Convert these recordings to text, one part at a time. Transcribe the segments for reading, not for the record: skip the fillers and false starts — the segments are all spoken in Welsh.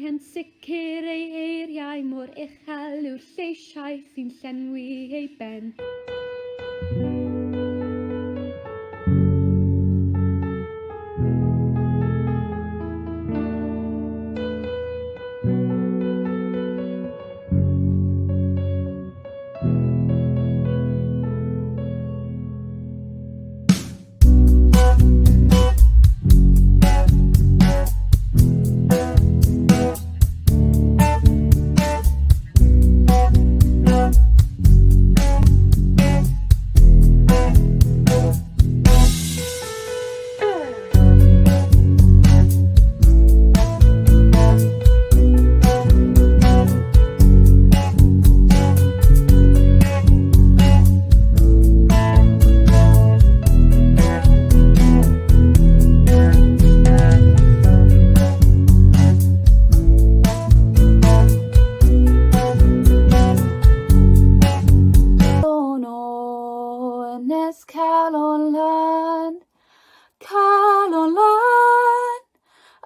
Yn sicr ei eiriau mor uchel yw'r lleisiau sy'n llenwi ei ben.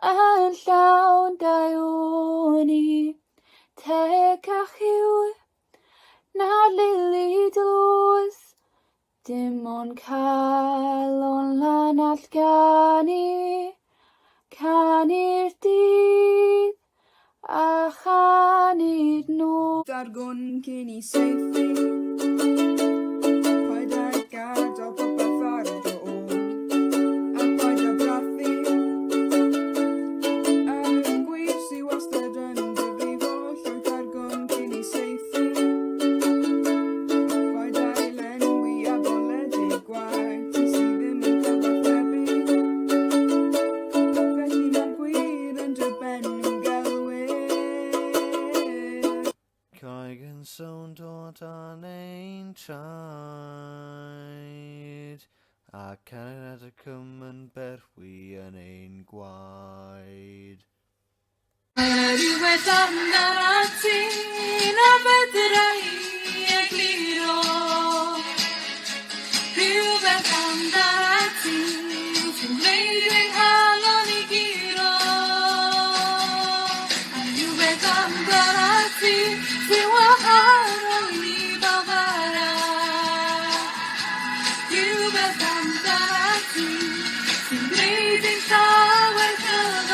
Yn llawn daioni, teg a chiw, na lili dlws, dim ond calon lan all gani, canu'r dydd a chanu'r nhw. Dargon cyn I saethu, paid â gadael popeth ar y dro, a paid â brathu. Yn gwir sy wastad yn difrifo, llai dargon cyn I saethu. Paid â lenwi a boledig gwaith, ti sy ddim yn cyfathrebu. Felly mae'r gwir yn dy ben yn gelwyr. Caig yn sôn dod an ein traed, a caniad y cwm yn berwi yn ein gwaed. Rhywbeth amdana ti na fedra I egluro. Rhywbeth amdana ti sy'n gwneud ein halon I giro. A rhywbeth amdana ti sy'n wahanol I bawb arall. Rhywbeth amdana ti sy'n gwneud ein llawer cyfan.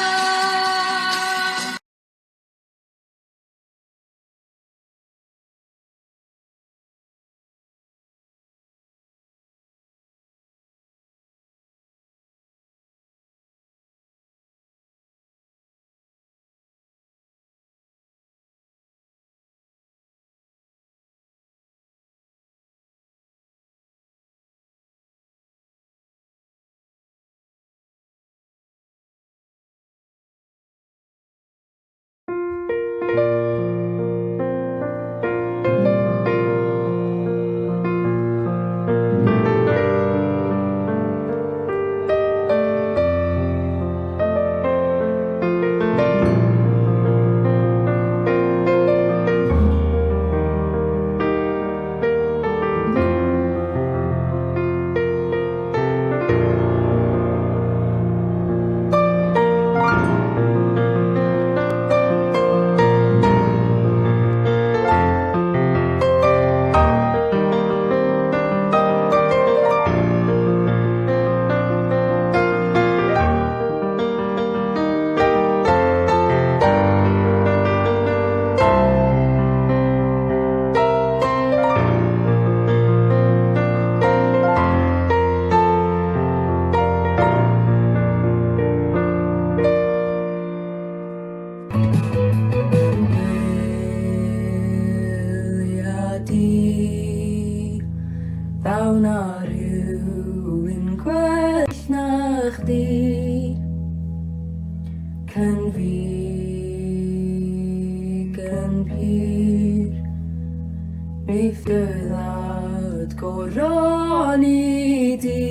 Daw na rhywun gwell na chdi, cynfig yn pyr, neith dy ddad goron I di.